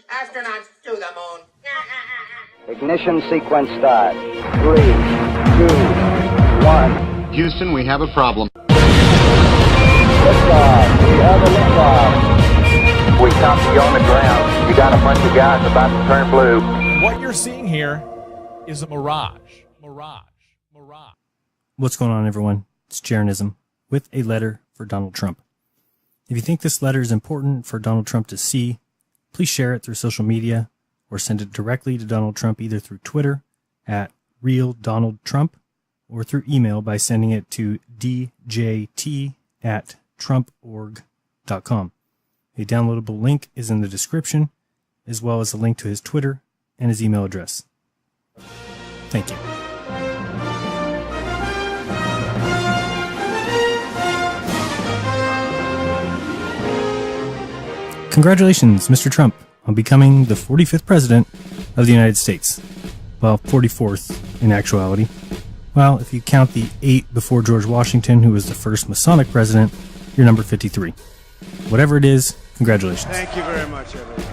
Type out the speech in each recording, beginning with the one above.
Astronauts to the moon. Ignition sequence start. 3, 2, 1. Houston, we have a problem. Liftoff. We have a liftoff. We copy you on the ground. You got a bunch of guys about to turn blue. What you're seeing here is a mirage. What's going on, everyone? It's Jaronism with a letter for Donald Trump. If you think this letter is important for Donald Trump to see, please share it through social media or send it directly to Donald Trump either through Twitter at RealDonaldTrump or through email by sending it to djt@trumporg.com. A downloadable link is in the description, as well as a link to his Twitter and his email address. Thank you. Congratulations, Mr. Trump, on becoming the 45th president of the United States. Well, 44th in actuality. Well, if you count the 8 before George Washington, who was the first Masonic president, you're number 53. Whatever it is, congratulations. Thank you very much, everyone.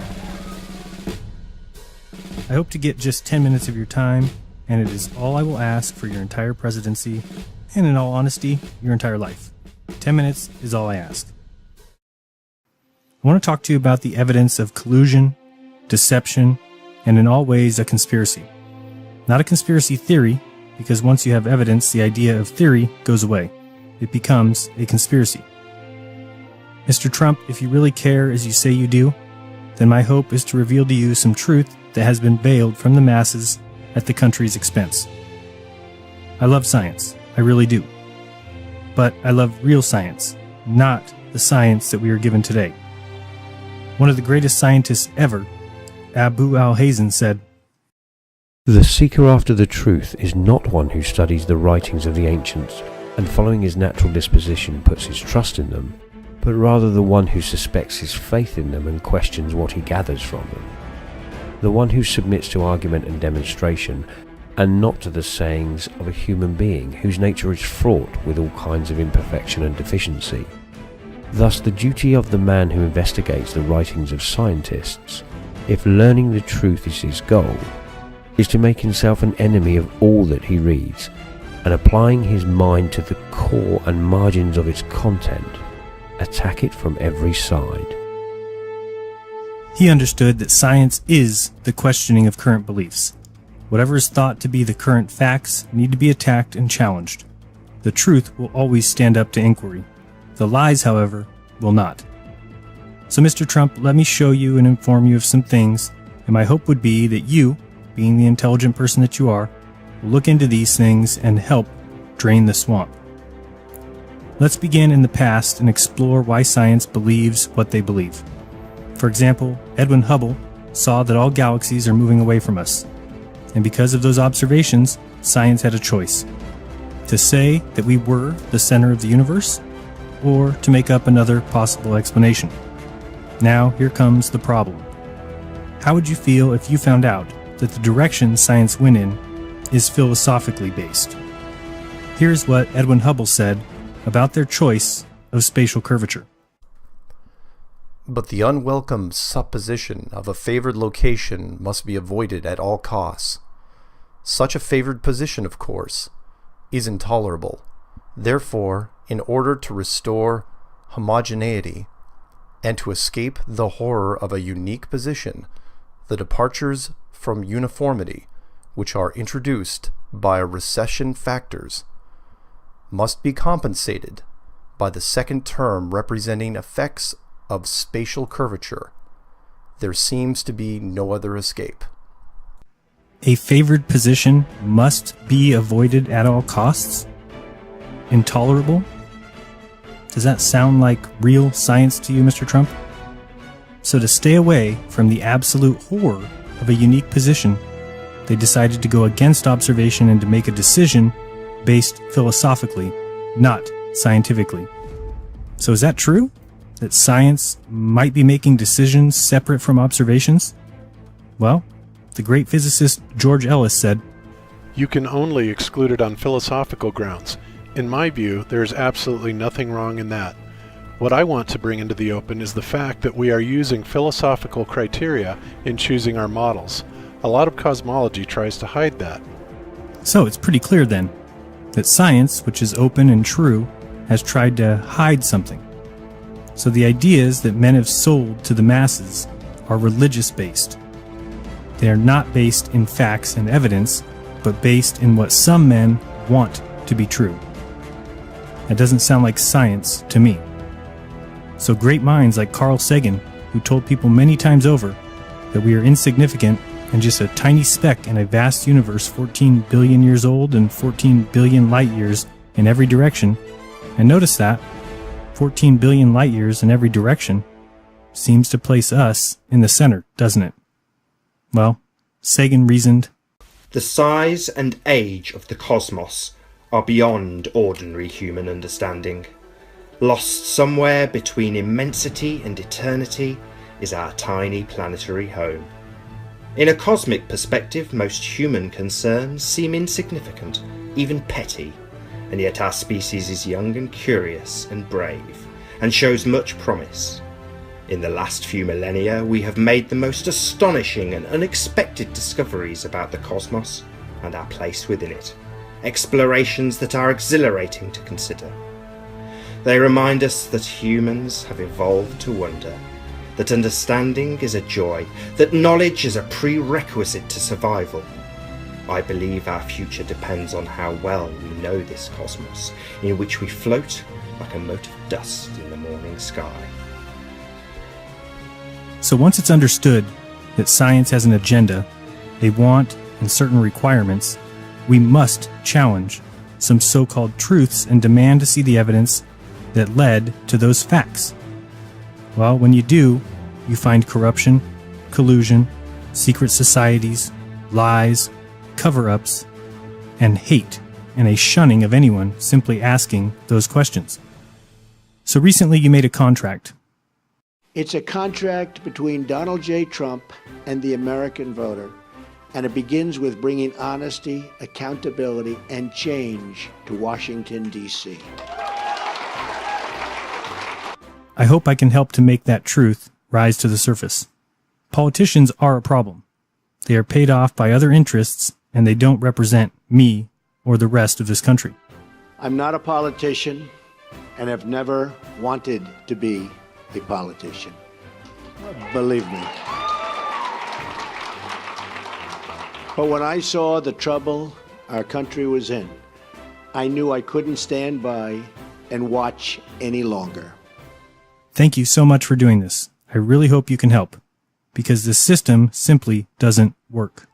I hope to get just 10 minutes of your time, and it is all I will ask for your entire presidency, and in all honesty, your entire life. 10 minutes is all I ask. I want to talk to you about the evidence of collusion, deception, and in all ways a conspiracy. Not a conspiracy theory, because once you have evidence, the idea of theory goes away. It becomes a conspiracy. Mr. Trump, if you really care as you say you do, then my hope is to reveal to you some truth that has been veiled from the masses at the country's expense. I love science, I really do. But I love real science, not the science that we are given today. One of the greatest scientists ever, Abu al-Hazen, said, "The seeker after the truth is not one who studies the writings of the ancients and following his natural disposition puts his trust in them, but rather the one who suspects his faith in them and questions what he gathers from them. The one who submits to argument and demonstration and not to the sayings of a human being whose nature is fraught with all kinds of imperfection and deficiency. Thus, the duty of the man who investigates the writings of scientists, if learning the truth is his goal, is to make himself an enemy of all that he reads, and applying his mind to the core and margins of its content, attack it from every side." He understood that science is the questioning of current beliefs. Whatever is thought to be the current facts need to be attacked and challenged. The truth will always stand up to inquiry. The lies, however, will not. So, Mr. Trump, let me show you and inform you of some things, and my hope would be that you, being the intelligent person that you are, will look into these things and help drain the swamp. Let's begin in the past and explore why science believes what they believe. For example, Edwin Hubble saw that all galaxies are moving away from us, and because of those observations, science had a choice: to say that we were the center of the universe, or to make up another possible explanation. Now, here comes the problem. How would you feel if you found out that the direction science went in is philosophically based? Here's what Edwin Hubble said about their choice of spatial curvature. "But the unwelcome supposition of a favored location must be avoided at all costs. Such a favored position, of course, is intolerable. Therefore, in order to restore homogeneity and to escape the horror of a unique position, the departures from uniformity, which are introduced by recession factors, must be compensated by the second term representing effects of spatial curvature. There seems to be no other escape." A favored position must be avoided at all costs? Intolerable? Does that sound like real science to you, Mr. Trump? So to stay away from the absolute horror of a unique position, they decided to go against observation and to make a decision based philosophically, not scientifically. So is that true? That science might be making decisions separate from observations? Well, the great physicist George Ellis said, You can only exclude it on philosophical grounds. In my view, there is absolutely nothing wrong in that. What I want to bring into the open is the fact that we are using philosophical criteria in choosing our models. A lot of cosmology tries to hide that. So it's pretty clear then that science, which is open and true, has tried to hide something. So the ideas that men have sold to the masses are religious-based. They are not based in facts and evidence, but based in what some men want to be true. That doesn't sound like science to me. So great minds like Carl Sagan, who told people many times over that we are insignificant and just a tiny speck in a vast universe 14 billion years old and 14 billion light years in every direction, and notice that 14 billion light years in every direction seems to place us in the center, doesn't it? Well, Sagan reasoned, The size and age of the cosmos are beyond ordinary human understanding. Lost somewhere between immensity and eternity is our tiny planetary home. In a cosmic perspective, most human concerns seem insignificant, even petty, and yet our species is young and curious and brave, and shows much promise. In the last few millennia, we have made the most astonishing and unexpected discoveries about the cosmos and our place within it, explorations that are exhilarating to consider. They remind us that humans have evolved to wonder, that understanding is a joy, that knowledge is a prerequisite to survival. I believe our future depends on how well we know this cosmos, in which we float like a mote of dust in the morning sky. so once it's understood that science has an agenda, a want, and certain requirements, we must challenge some so-called truths and demand to see the evidence that led to those facts. Well, when you do, you find corruption, collusion, secret societies, lies, cover-ups, and hate, and a shunning of anyone simply asking those questions. So recently you made a contract. It's a contract between Donald J. Trump and the American voter, and it begins with bringing honesty, accountability, and change to Washington, D.C. I hope I can help to make that truth rise to the surface. Politicians are a problem. They are paid off by other interests, and they don't represent me or the rest of this country. I'm not a politician and have never wanted to be a politician. Believe me. But when I saw the trouble our country was in, I knew I couldn't stand by and watch any longer. Thank you so much for doing this. I really hope you can help, because this system simply doesn't work.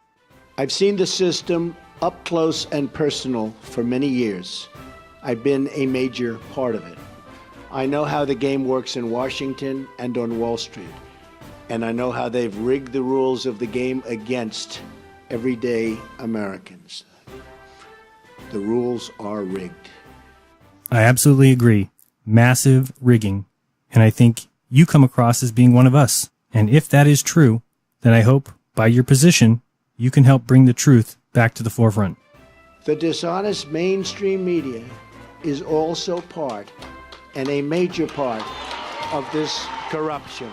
I've seen the system up close and personal for many years. I've been a major part of it. I know how the game works in Washington and on Wall Street, and I know how they've rigged the rules of the game against everyday Americans. The rules are rigged. I absolutely agree. Massive rigging. And I think you come across as being one of us. And if that is true, then I hope, by your position, you can help bring the truth back to the forefront. The dishonest mainstream media is also part, and a major part, of this corruption.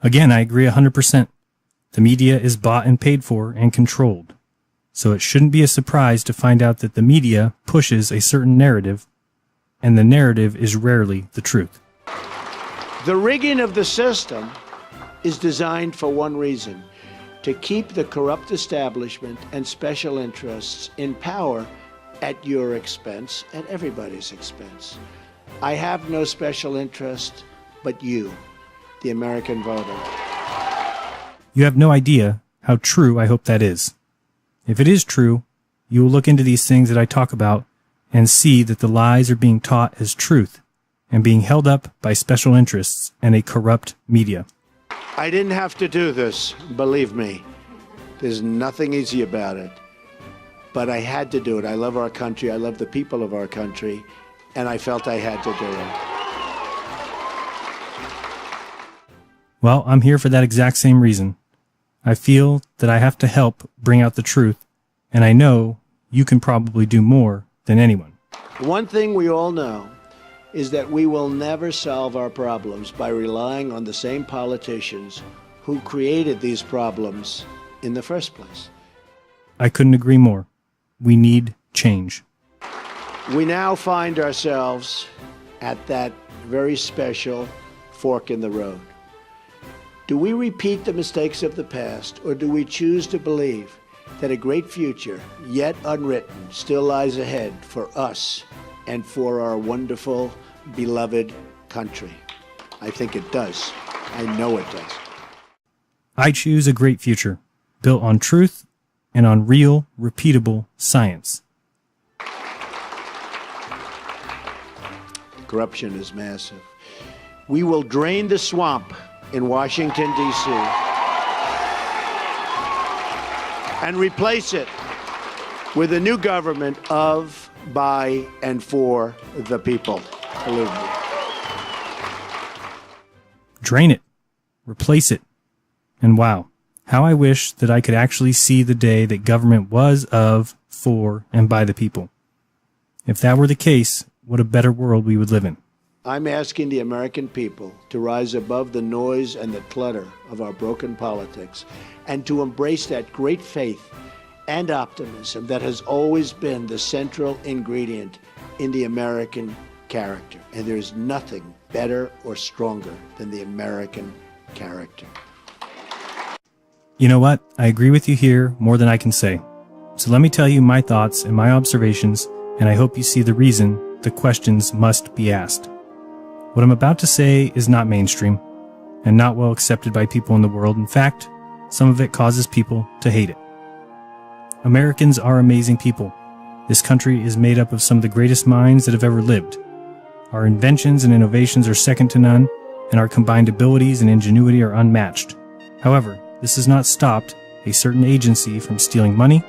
Again, I agree 100%. The media is bought and paid for and controlled. So it shouldn't be a surprise to find out that the media pushes a certain narrative, and the narrative is rarely the truth. The rigging of the system is designed for one reason: to keep the corrupt establishment and special interests in power at your expense and everybody's expense. I have no special interest but you, the American voter. You have no idea how true I hope that is. If it is true, you will look into these things that I talk about and see that the lies are being taught as truth and being held up by special interests and a corrupt media. I didn't have to do this, believe me. There's nothing easy about it. But I had to do it. I love our country. I love the people of our country. And I felt I had to do it. Well, I'm here for that exact same reason. I feel that I have to help bring out the truth, and I know you can probably do more than anyone. One thing we all know is that we will never solve our problems by relying on the same politicians who created these problems in the first place. I couldn't agree more. We need change. We now find ourselves at that very special fork in the road. Do we repeat the mistakes of the past, or do we choose to believe that a great future, yet unwritten, still lies ahead for us and for our wonderful, beloved country? I think it does. I know it does. I choose a great future, built on truth and on real, repeatable science. Corruption is massive. We will drain the swamp in Washington, D.C. and replace it with a new government of, by, and for the people. Believe me. Drain it. Replace it. And wow, how I wish that I could actually see the day that government was of, for, and by the people. If that were the case, what a better world we would live in. I'm asking the American people to rise above the noise and the clutter of our broken politics and to embrace that great faith and optimism that has always been the central ingredient in the American character. And there's nothing better or stronger than the American character. You know what? I agree with you here more than I can say. So let me tell you my thoughts and my observations, and I hope you see the reason the questions must be asked. What I'm about to say is not mainstream and not well accepted by people in the world. In fact, some of it causes people to hate it. Americans are amazing people. This country is made up of some of the greatest minds that have ever lived. Our inventions and innovations are second to none, and our combined abilities and ingenuity are unmatched. However, this has not stopped a certain agency from stealing money,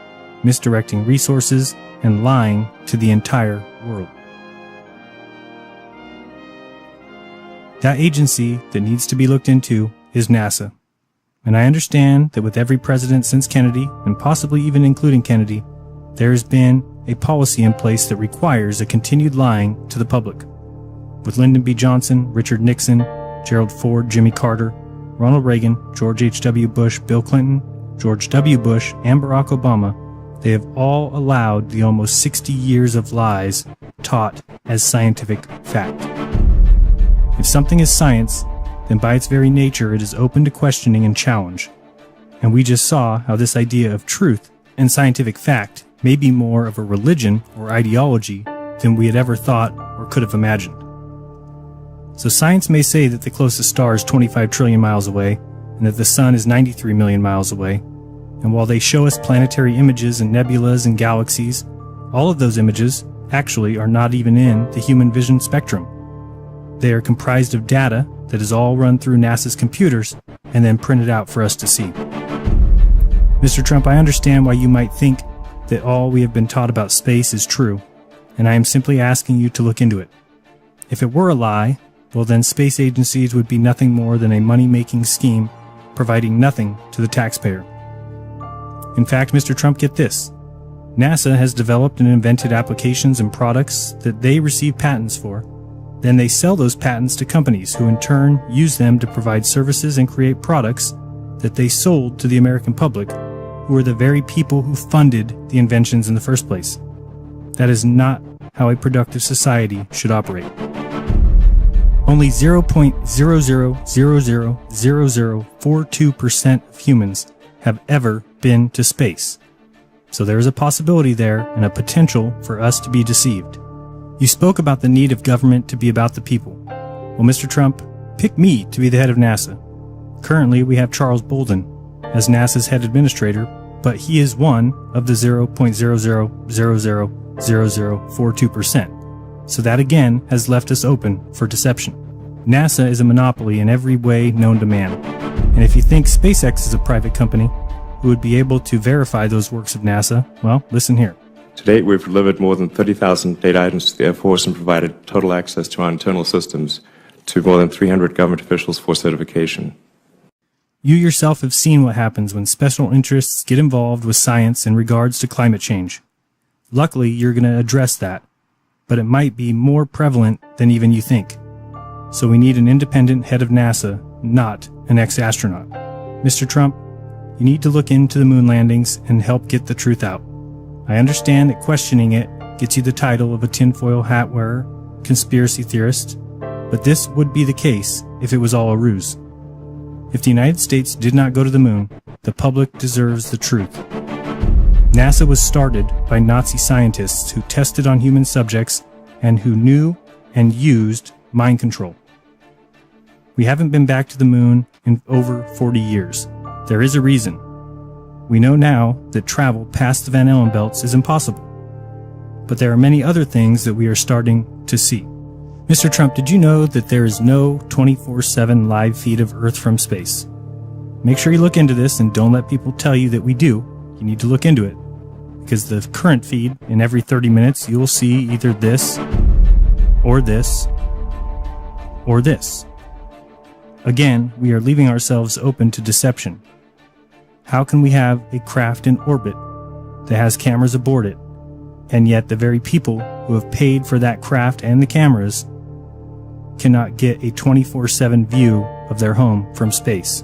misdirecting resources, and lying to the entire world. That agency that needs to be looked into is NASA. And I understand that with every president since Kennedy, and possibly even including Kennedy, there has been a policy in place that requires a continued lying to the public. With Lyndon B. Johnson, Richard Nixon, Gerald Ford, Jimmy Carter, Ronald Reagan, George H.W. Bush, Bill Clinton, George W. Bush, and Barack Obama, they have all allowed the almost 60 years of lies taught as scientific fact. If something is science, then by its very nature it is open to questioning and challenge. And we just saw how this idea of truth and scientific fact may be more of a religion or ideology than we had ever thought or could have imagined. So science may say that the closest star is 25 trillion miles away, and that the sun is 93 million miles away. And while they show us planetary images and nebulas and galaxies, all of those images actually are not even in the human vision spectrum. They are comprised of data that is all run through NASA's computers and then printed out for us to see. Mr. Trump, I understand why you might think that all we have been taught about space is true, and I am simply asking you to look into it. If it were a lie, well then space agencies would be nothing more than a money-making scheme providing nothing to the taxpayer. In fact, Mr. Trump, get this. NASA has developed and invented applications and products that they receive patents for. Then they sell those patents to companies who in turn use them to provide services and create products that they sold to the American public, who are the very people who funded the inventions in the first place. That is not how a productive society should operate. Only 0.00000042% of humans have ever been to space. So there is a possibility there and a potential for us to be deceived. You spoke about the need of government to be about the people. Well, Mr. Trump, pick me to be the head of NASA. Currently, we have Charles Bolden as NASA's head administrator, but he is one of the 0.00000042%. So that again has left us open for deception. NASA is a monopoly in every way known to man. And if you think SpaceX is a private company who would be able to verify those works of NASA, well, listen here. To date, we've delivered more than 30,000 data items to the Air Force and provided total access to our internal systems to more than 300 government officials for certification. You yourself have seen what happens when special interests get involved with science in regards to climate change. Luckily, you're going to address that. but it might be more prevalent than even you think. So we need an independent head of NASA, not an ex-astronaut. Mr. Trump, you need to look into the moon landings and help get the truth out. I understand that questioning it gets you the title of a tinfoil hat wearer, conspiracy theorist, but this would be the case if it was all a ruse. If the United States did not go to the moon, the public deserves the truth. NASA was started by Nazi scientists who tested on human subjects and who knew and used mind control. We haven't been back to the moon in over 40 years. There is a reason. We know now that travel past the Van Allen belts is impossible. But there are many other things that we are starting to see. Mr. Trump, did you know that there is no 24/7 live feed of Earth from space? Make sure you look into this and don't let people tell you that we do. You need to look into it. Because the current feed, in every 30 minutes, you will see either this, or this, or this. Again, we are leaving ourselves open to deception. How can we have a craft in orbit that has cameras aboard it, and yet the very people who have paid for that craft and the cameras cannot get a 24/7 view of their home from space?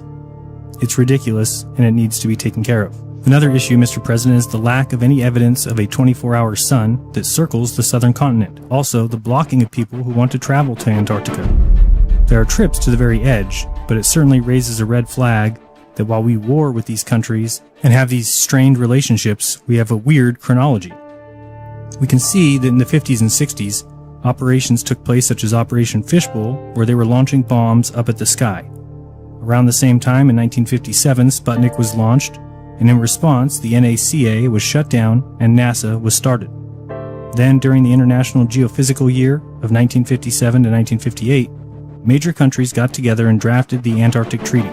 It's ridiculous, and it needs to be taken care of. Another issue, Mr. President, is the lack of any evidence of a 24-hour sun that circles the southern continent. Also, the blocking of people who want to travel to Antarctica. There are trips to the very edge, but it certainly raises a red flag that while we war with these countries and have these strained relationships, we have a weird chronology. We can see that in the 50s and 60s, operations took place such as Operation Fishbowl, where they were launching bombs up at the sky. Around the same time, in 1957, Sputnik was launched, and in response, the NACA was shut down and NASA was started. Then, during the International Geophysical Year of 1957 to 1958, major countries got together and drafted the Antarctic Treaty.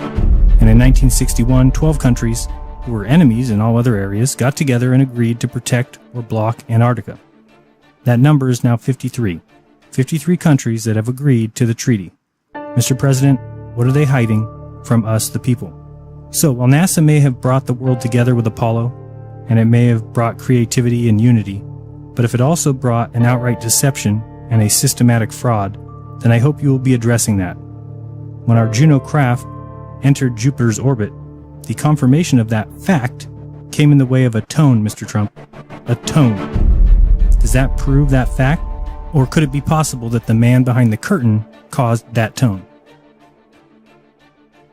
And in 1961, 12 countries, who were enemies in all other areas, got together and agreed to protect or block Antarctica. That number is now 53. 53 countries that have agreed to the treaty. Mr. President, what are they hiding from us, the people? So, while NASA may have brought the world together with Apollo, and it may have brought creativity and unity, but if it also brought an outright deception and a systematic fraud, then I hope you will be addressing that. When our Juno craft entered Jupiter's orbit, the confirmation of that fact came in the way of a tone, Mr. Trump. A tone. Does that prove that fact? Or could it be possible that the man behind the curtain caused that tone?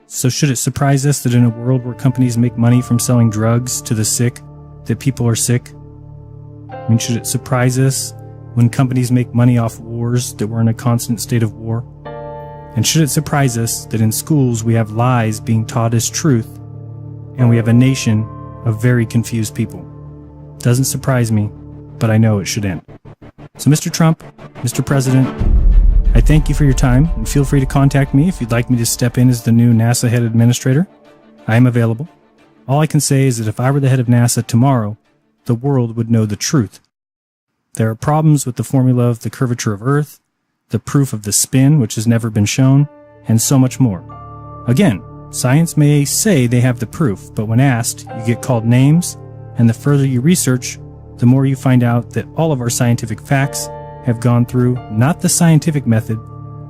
So should it surprise us that in a world where companies make money from selling drugs to the sick, that people are sick? I mean, should it surprise us when companies make money off wars that we're in a constant state of war? And should it surprise us that in schools we have lies being taught as truth, and we have a nation of very confused people? Doesn't surprise me, but I know it should end. So Mr. Trump, Mr. President, I thank you for your time, and feel free to contact me if you'd like me to step in as the new NASA head administrator. I am available. All I can say is that if I were the head of NASA tomorrow, the world would know the truth. There are problems with the formula of the curvature of Earth, the proof of the spin, which has never been shown, and so much more. Again, science may say they have the proof, but when asked, you get called names, and the further you research, the more you find out that all of our scientific facts have gone through not the scientific method,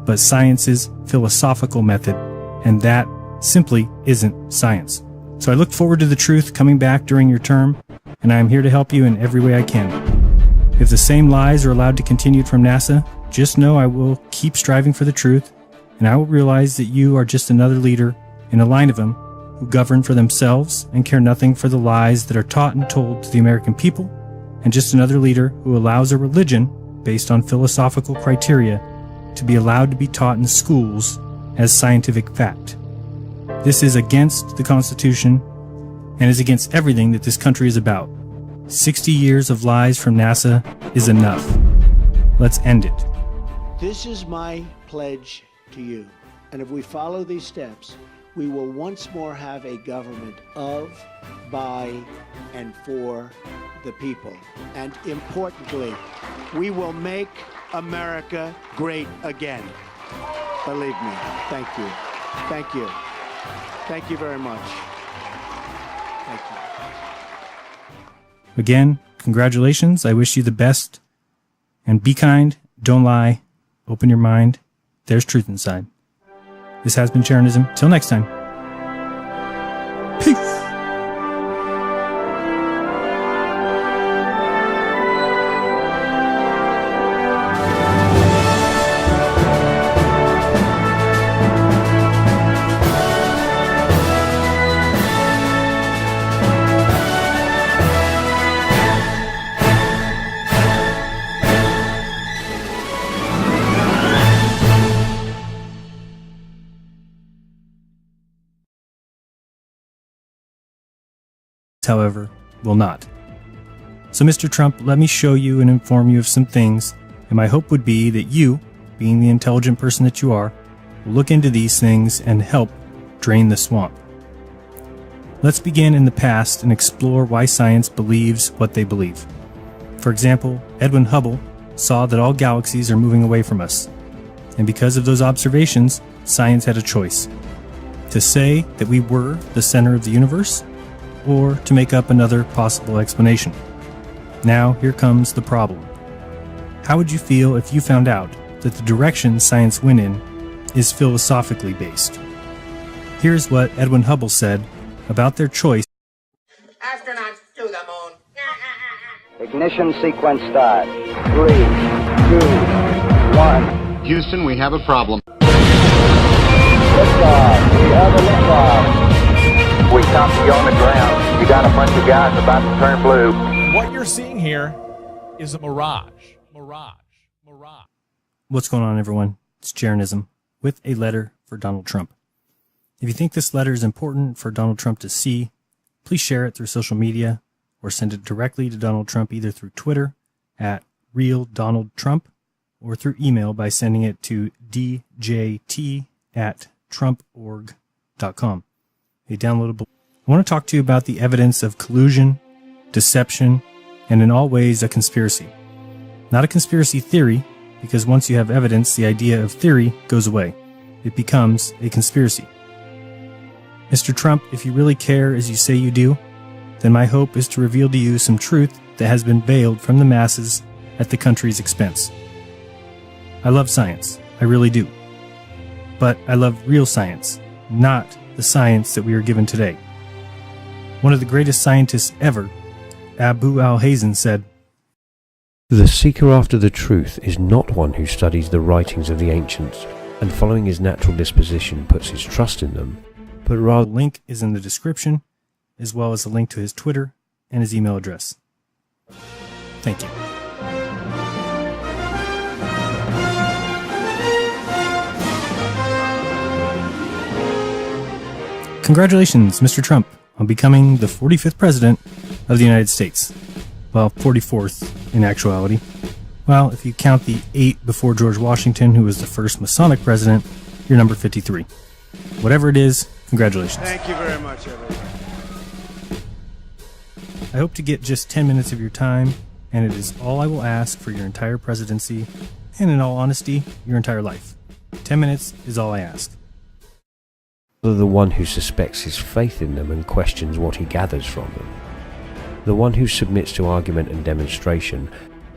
but science's philosophical method, and that simply isn't science. So I look forward to the truth coming back during your term, and I am here to help you in every way I can. If the same lies are allowed to continue from NASA, just know I will keep striving for the truth, and I will realize that you are just another leader in a line of them who govern for themselves and care nothing for the lies that are taught and told to the American people, and just another leader who allows a religion based on philosophical criteria to be allowed to be taught in schools as scientific fact. This is against the Constitution and is against everything that this country is about. 60 years of lies from NASA is enough. Let's end it. This is my pledge to you. And if we follow these steps, we will once more have a government of, by, and for the people. And importantly, we will make America great again. Believe me. Thank you. Thank you. Thank you very much. Thank you. Again, congratulations. I wish you the best And be kind, don't lie, open your mind. There's truth inside. This has been Sharonism. Till next time. Peace. However, will not. So Mr. Trump, let me show you and inform you of some things, and my hope would be that you, being the intelligent person that you are, will look into these things and help drain the swamp. Let's begin in the past and explore why science believes what they believe. For example, Edwin Hubble saw that all galaxies are moving away from us, and because of those observations, science had a choice: to say that we were the center of the universe, or to make up another possible explanation. Now, here comes the problem. How would you feel if you found out that the direction science went in is philosophically based? Here's what Edwin Hubble said about their choice. Astronauts to the moon. Ignition sequence start. 3, 2, 1. Houston, we have a problem. Liftoff. We have a liftoff. We copy you on the ground. You got a bunch of guys about to turn blue. What you're seeing here is a mirage. Mirage. What's going on, everyone? It's Sharonism with a letter for Donald Trump. If you think this letter is important for Donald Trump to see, please share it through social media or send it directly to Donald Trump either through Twitter at RealDonaldTrump or through email by sending it to djt@trumporg.com. A downloadable. I want to talk to you about the evidence of collusion, deception, and in all ways a conspiracy. Not a conspiracy theory, because once you have evidence, the idea of theory goes away. It becomes a conspiracy. Mr. Trump, if you really care as you say you do, then my hope is to reveal to you some truth that has been veiled from the masses at the country's expense. I love science. I really do. But I love real science, not the science that we are given today. One of the greatest scientists ever, Abu al-Hazen, said, "The seeker after the truth is not one who studies the writings of the ancients and following his natural disposition puts his trust in them, but rather..." The link is in the description, as well as a link to his Twitter and his email address. Thank you. Congratulations, Mr. Trump, on becoming the 45th President of the United States. Well, 44th in actuality. Well, if you count the 8 before George Washington, who was the first Masonic president, you're number 53. Whatever it is, congratulations. Thank you very much, everyone. I hope to get just 10 minutes of your time, and it is all I will ask for your entire presidency, and in all honesty, your entire life. 10 minutes is all I ask. The one who suspects his faith in them and questions what he gathers from them. The one who submits to argument and demonstration,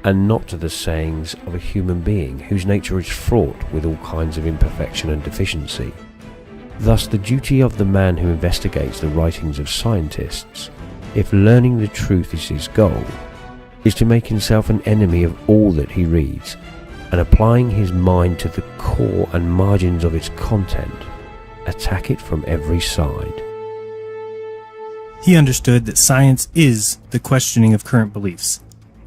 and not to the sayings of a human being whose nature is fraught with all kinds of imperfection and deficiency. Thus, the duty of the man who investigates the writings of scientists, if learning the truth is his goal, is to make himself an enemy of all that he reads, and applying his mind to the core and margins of its content, attack it from every side. He understood that science is the questioning of current beliefs.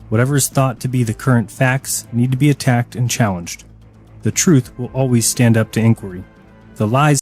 Whatever is thought to be the current facts need to be attacked and challenged. The truth will always stand up to inquiry. The lies